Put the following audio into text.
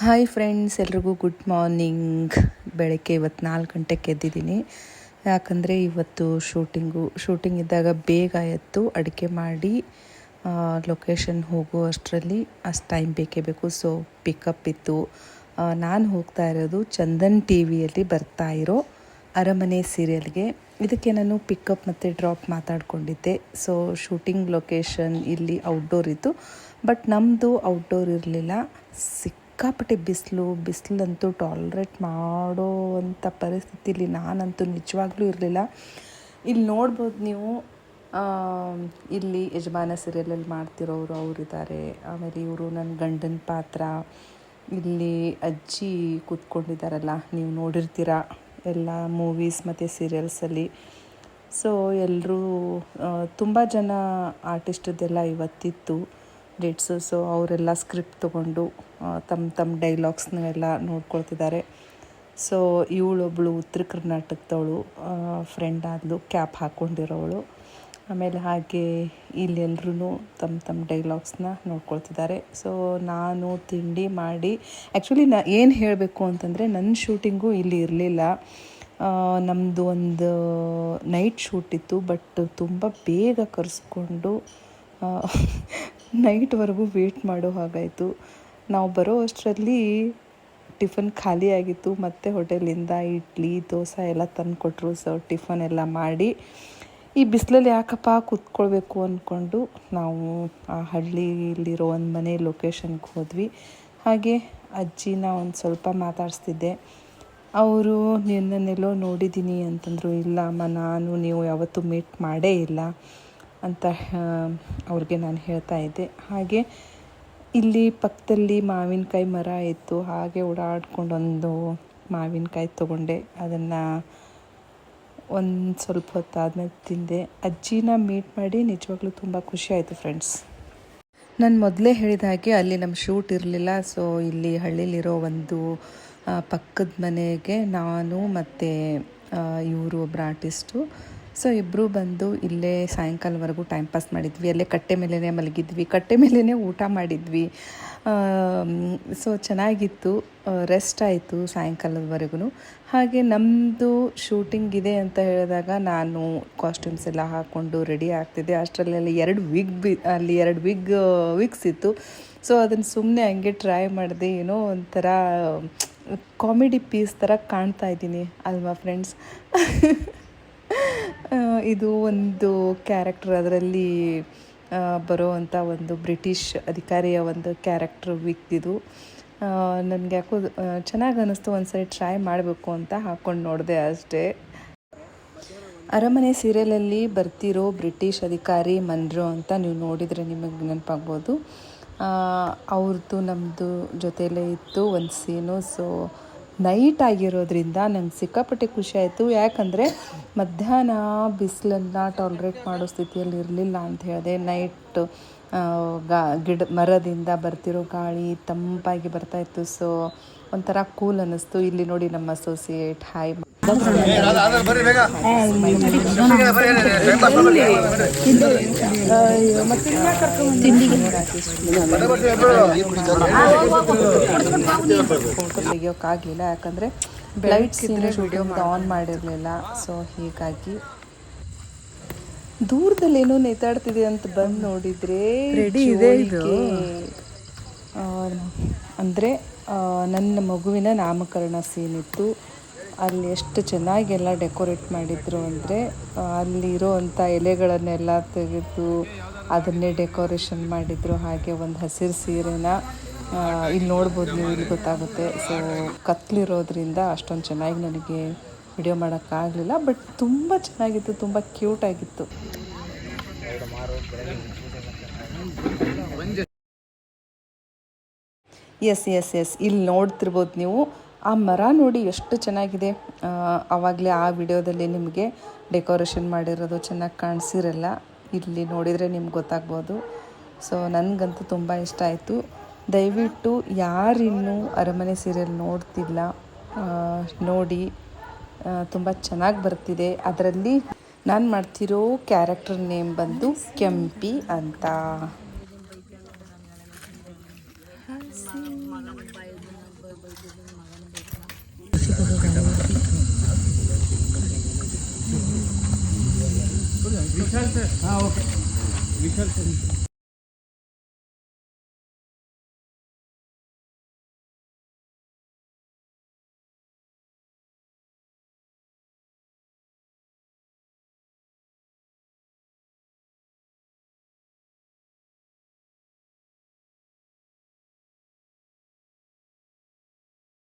Hi friends, ಎಲ್ರಿಗೂ good morning. ಬೆಳಗ್ಗೆ ಇವತ್ತು 4 ಗಂಟೆಗೆ ಎದ್ದಿದ್ದೀನಿ. ಯಾಕಂದರೆ ಇವತ್ತು ಶೂಟಿಂಗ್ ಇದ್ದಾಗ ಬೇಗ ಎದ್ದು ಅಡುಗೆ ಮಾಡಿ ಲೊಕೇಶನ್ ಹೋಗೋ ಅಷ್ಟರಲ್ಲಿ ಅಷ್ಟು ಟೈಮ್ ಬೇಕೇ ಬೇಕು. ಸೊ ಪಿಕಪ್ ಇತ್ತು. ನಾನು ಹೋಗ್ತಾ ಇರೋದು ಚಂದನ್ ಟಿ ವಿಯಲ್ಲಿ ಬರ್ತಾ ಇರೋ ಅರಮನೆ ಸೀರಿಯಲ್ಗೆ. ಇದಕ್ಕೆ ನಾನು ಪಿಕಪ್ ಮತ್ತು ಡ್ರಾಪ್ ಮಾತಾಡ್ಕೊಂಡಿದ್ದೆ. ಸೊ ಶೂಟಿಂಗ್ ಲೊಕೇಶನ್ ಇಲ್ಲಿ ಔಟ್ಡೋರ್ ಇತ್ತು, ಬಟ್ ನಮ್ಮದು ಔಟ್ಡೋರ್ ಇರಲಿಲ್ಲ. ಸಿಕ್ಕಾಪಟ್ಟೆ ಬಿಸಿಲಂತೂ ಟಾಲ್ರೇಟ್ ಮಾಡೋ ಅಂಥ ಪರಿಸ್ಥಿತಿಲಿ ನಾನಂತೂ ನಿಜವಾಗ್ಲೂ ಇರಲಿಲ್ಲ. ಇಲ್ಲಿ ನೋಡ್ಬೋದು ನೀವು, ಇಲ್ಲಿ ಯಜಮಾನ ಸೀರಿಯಲಲ್ಲಿ ಮಾಡ್ತಿರೋರು ಅವರಿದ್ದಾರೆ. ಆಮೇಲೆ ಇವರು ನನ್ನ ಗಂಡನ ಪಾತ್ರ. ಇಲ್ಲಿ ಅಜ್ಜಿ ಕೂತ್ಕೊಂಡಿದ್ದಾರಲ್ಲ, ನೀವು ನೋಡಿರ್ತೀರ ಎಲ್ಲ ಮೂವೀಸ್ ಮತ್ತು ಸೀರಿಯಲ್ಸಲ್ಲಿ. ಸೊ ಎಲ್ಲರೂ ತುಂಬ ಜನ ಆರ್ಟಿಸ್ಟದ್ದೆಲ್ಲ ಇವತ್ತಿತ್ತು ಡೇಟ್ಸು. ಸೊ ಅವರೆಲ್ಲ ಸ್ಕ್ರಿಪ್ಟ್ ತೊಗೊಂಡು ತಮ್ಮ ಡೈಲಾಗ್ಸ್ನೆಲ್ಲ ನೋಡ್ಕೊಳ್ತಿದ್ದಾರೆ. ಸೊ ಇವಳೊಬ್ಬಳು ಉತ್ತರ ಕರ್ನಾಟಕದವಳು ಫ್ರೆಂಡ್ ಆದಳು, ಕ್ಯಾಪ್ ಹಾಕ್ಕೊಂಡಿರೋವಳು. ಆಮೇಲೆ ಹಾಗೆ ಇಲ್ಲೆಲ್ಲರೂ ತಮ್ಮ ಡೈಲಾಗ್ಸ್ನ ನೋಡ್ಕೊಳ್ತಿದ್ದಾರೆ. ಸೊ ನಾನು ತಿಂಡಿ ಮಾಡಿ, ಆ್ಯಕ್ಚುಲಿ ಏನು ಹೇಳಬೇಕು ಅಂತಂದರೆ, ನನ್ನ ಶೂಟಿಂಗು ಇಲ್ಲಿ ಇರಲಿಲ್ಲ. ನಮ್ಮದು ಒಂದು ನೈಟ್ ಶೂಟ್ ಇತ್ತು, ಬಟ್ ತುಂಬ ಬೇಗ ಕರೆಸ್ಕೊಂಡು ನೈಟ್ವರೆಗೂ ವೇಟ್ ಮಾಡೋ ಹಾಗಾಯಿತು. ನಾವು ಬರೋ ಅಷ್ಟರಲ್ಲಿ ಟಿಫನ್ ಖಾಲಿ ಆಗಿತ್ತು. ಮತ್ತು ಹೋಟೆಲಿಂದ ಇಡ್ಲಿ ದೋಸೆ ಎಲ್ಲ ತಂದು ಕೊಟ್ಟರು. ಸೊ ಟಿಫನ್ ಎಲ್ಲ ಮಾಡಿ, ಈ ಬಿಸಿಲಲ್ಲಿ ಯಾಕಪ್ಪ ಕೂತ್ಕೊಳ್ಬೇಕು ಅಂದ್ಕೊಂಡು ನಾವು ಆ ಹಳ್ಳಿಲಿರೋ ಒಂದು ಮನೆ ಲೊಕೇಶನ್ಗೆ ಹೋದ್ವಿ. ಹಾಗೆ ಅಜ್ಜಿನ ಒಂದು ಸ್ವಲ್ಪ ಮಾತಾಡಿಸ್ತಿದ್ದೆ. ಅವರು ನಿನ್ನನ್ನೆಲ್ಲೋ ನೋಡಿದ್ದೀನಿ ಅಂತಂದರು. ಇಲ್ಲ ಅಮ್ಮ, ನೀವು ಯಾವತ್ತೂ ಮೀಟ್ ಮಾಡೇ ಇಲ್ಲ ಅಂತ ಅವ್ರಿಗೆ ನಾನು ಹೇಳ್ತಾ ಇದ್ದೆ. ಹಾಗೆ ಇಲ್ಲಿ ಪಕ್ಕದಲ್ಲಿ ಮಾವಿನಕಾಯಿ ಮರ ಇತ್ತು. ಹಾಗೆ ಓಡಾಡ್ಕೊಂಡು ಒಂದು ಮಾವಿನಕಾಯಿ ತೊಗೊಂಡೆ. ಅದನ್ನು ಒಂದು ಸ್ವಲ್ಪ ಹೊತ್ತಾದ್ಮೇಲೆ ತಿಂದೆ. ಅಜ್ಜಿನ ಮೀಟ್ ಮಾಡಿ ನಿಜವಾಗ್ಲೂ ತುಂಬ ಖುಷಿ ಆಯಿತು ಫ್ರೆಂಡ್ಸ್. ನಾನು ಮೊದಲೇ ಹೇಳಿದ ಹಾಗೆ ಅಲ್ಲಿ ನಮ್ಮ ಶೂಟ್ ಇರಲಿಲ್ಲ. ಸೊ ಇಲ್ಲಿ ಹಳ್ಳಿಲಿರೋ ಒಂದು ಪಕ್ಕದ ಮನೆಗೆ ನಾನು ಮತ್ತು ಇವರು ಒಬ್ಬರು ಆರ್ಟಿಸ್ಟು. ಸೊ ಇಬ್ಬರು ಬಂದು ಇಲ್ಲೇ ಸಾಯಂಕಾಲವರೆಗೂ ಟೈಮ್ ಪಾಸ್ ಮಾಡಿದ್ವಿ. ಅಲ್ಲೇ ಕಟ್ಟೆ ಮೇಲೇ ಮಲಗಿದ್ವಿ, ಕಟ್ಟೆ ಮೇಲೇ ಊಟ ಮಾಡಿದ್ವಿ. ಸೊ ಚೆನ್ನಾಗಿತ್ತು, ರೆಸ್ಟ್ ಆಯಿತು ಸಾಯಂಕಾಲದವರೆಗೂ. ಹಾಗೆ ನಮ್ಮದು ಶೂಟಿಂಗ್ ಇದೆ ಅಂತ ಹೇಳಿದಾಗ ನಾನು ಕಾಸ್ಟ್ಯೂಮ್ಸ್ ಎಲ್ಲ ಹಾಕ್ಕೊಂಡು ರೆಡಿ ಆಗ್ತಿದ್ದೆ. ಅಷ್ಟರಲ್ಲಿ ಎರಡು ವಿಗ್ಸ್ ಇತ್ತು. ಸೊ ಅದನ್ನು ಸುಮ್ಮನೆ ಹಂಗೆ ಟ್ರೈ ಮಾಡಿದೆ. ಏನೋ ಒಂಥರ ಕಾಮಿಡಿ ಪೀಸ್ ಥರ ಕಾಣ್ತಾ ಇದ್ದೀನಿ ಅಲ್ವಾ ಫ್ರೆಂಡ್ಸ್? ಇದು ಒಂದು ಕ್ಯಾರೆಕ್ಟರ್, ಅದರಲ್ಲಿ ಬರೋವಂಥ ಒಂದು ಬ್ರಿಟಿಷ್ ಅಧಿಕಾರಿಯ ಒಂದು ಕ್ಯಾರೆಕ್ಟರ್ ವಿಗ್ದಿದು. ನನಗೆ ಯಾಕೋ ಚೆನ್ನಾಗಿ ಅನ್ನಿಸ್ತು. ಒಂದು ಸರಿ ಟ್ರೈ ಮಾಡಬೇಕು ಅಂತ ಹಾಕ್ಕೊಂಡು ನೋಡಿದೆ ಅಷ್ಟೇ. ಅರಮನೆ ಸೀರಿಯಲಲ್ಲಿ ಬರ್ತಿರೋ ಬ್ರಿಟಿಷ್ ಅಧಿಕಾರಿ ಮನ್ರೋ ಅಂತ ನೀವು ನೋಡಿದರೆ ನಿಮಗೆ ನೆನಪಾಗ್ಬೋದು. ಅವ್ರದ್ದು ನಮ್ಮದು ಜೊತೆಯಲ್ಲೇ ಇತ್ತು ಒಂದು ಸೀನು. ಸೊ ನೈಟ್ ಆಗಿರೋದ್ರಿಂದ ನಂಗೆ ಸಿಕ್ಕಾಪಟ್ಟೆ ಖುಷಿ ಆಯಿತು. ಯಾಕಂದರೆ ಮಧ್ಯಾಹ್ನ ಬಿಸಿಲನ್ನು ಟಾಲ್ರೇಟ್ ಮಾಡೋ ಸ್ಥಿತಿಯಲ್ಲಿ ಇರಲಿಲ್ಲ ಅಂತ ಹೇಳಿದೆ. ನೈಟ್ ಮರದಿಂದ ಬರ್ತಿರೋ ಗಾಳಿ ತಂಪಾಗಿ ಬರ್ತಾಯಿತ್ತು. ಸೊ ಒಂಥರ ಕೂಲ್ ಅನ್ನಿಸ್ತು. ಇಲ್ಲಿ ನೋಡಿ ನಮ್ಮ ಅಸೋಸಿಯೇಟ್ ಹಾಯ್ ತೆಗಿಯೋಕ್ಕಾಗಲಿಲ್ಲ, ಯಾಕಂದರೆ ಲೈಟ್ಸ್ ಶೂಟಿಂಗ್ ಆನ್ ಮಾಡಿರಲಿಲ್ಲ. ಸೊ ಹೀಗಾಗಿ ದೂರದಲ್ಲಿ ಏನೋ ನೇತಾಡ್ತಿದೆ ಅಂತ ಬಂದು ನೋಡಿದರೆ ರೆಡಿ ಇದೆ. ಅಂದರೆ ನನ್ನ ಮಗುವಿನ ನಾಮಕರಣ ಸೀನ್ ಇತ್ತು. ಅಲ್ಲಿ ಎಷ್ಟು ಚೆನ್ನಾಗೆಲ್ಲ ಡೆಕೋರೇಟ್ ಮಾಡಿದ್ರು ಅಂದರೆ, ಅಲ್ಲಿರೋ ಅಂಥ ಎಲೆಗಳನ್ನೆಲ್ಲ ತೆಗೆದು ಅದನ್ನೇ ಡೆಕೋರೇಷನ್ ಮಾಡಿದರು. ಹಾಗೆ ಒಂದು ಹಸಿರು ಸೀರೆನ ಇಲ್ಲಿ ನೋಡ್ಬೋದು ನೀವು, ಇಲ್ಲಿ ಗೊತ್ತಾಗುತ್ತೆ. ಸೊ ಕತ್ಲಿರೋದ್ರಿಂದ ಅಷ್ಟೊಂದು ಚೆನ್ನಾಗಿ ನನಗೆ ವಿಡಿಯೋ ಮಾಡೋಕ್ಕಾಗಲಿಲ್ಲ, ಬಟ್ ತುಂಬ ಚೆನ್ನಾಗಿತ್ತು, ತುಂಬ ಕ್ಯೂಟಾಗಿತ್ತು. ಎಸ್ ಇಲ್ಲಿ ನೋಡ್ತಿರ್ಬೋದು ನೀವು, ಆ ಮರ ನೋಡಿ ಎಷ್ಟು ಚೆನ್ನಾಗಿದೆ. ಆವಾಗಲೇ ಆ ವಿಡಿಯೋದಲ್ಲಿ ನಿಮಗೆ ಡೆಕೋರೇಷನ್ ಮಾಡಿರೋದು ಚೆನ್ನಾಗಿ ಕಾಣಿಸಿರಲ್ಲ. ಇಲ್ಲಿ ನೋಡಿದರೆ ನಿಮ್ಗೆ ಗೊತ್ತಾಗ್ಬೋದು. ಸೊ ನನಗಂತೂ ತುಂಬ ಇಷ್ಟ ಆಯಿತು. ದಯವಿಟ್ಟು ಯಾರಿನ್ನೂ ಅರಮನೆ ಸೀರಿಯಲ್ ನೋಡ್ತಿಲ್ಲ, ನೋಡಿ, ತುಂಬ ಚೆನ್ನಾಗಿ ಬರ್ತಿದೆ. ಅದರಲ್ಲಿ ನಾನು ಮಾಡ್ತಿರೋ ಕ್ಯಾರೆಕ್ಟರ್ ನೇಮ್ ಬಂದು ಕೆಂಪಿ ಅಂತ. ವಿಶಾಲ್ ಸರ್, ಹಾಂ ಓಕೆ ವಿಶಾಲ್ ಸರ್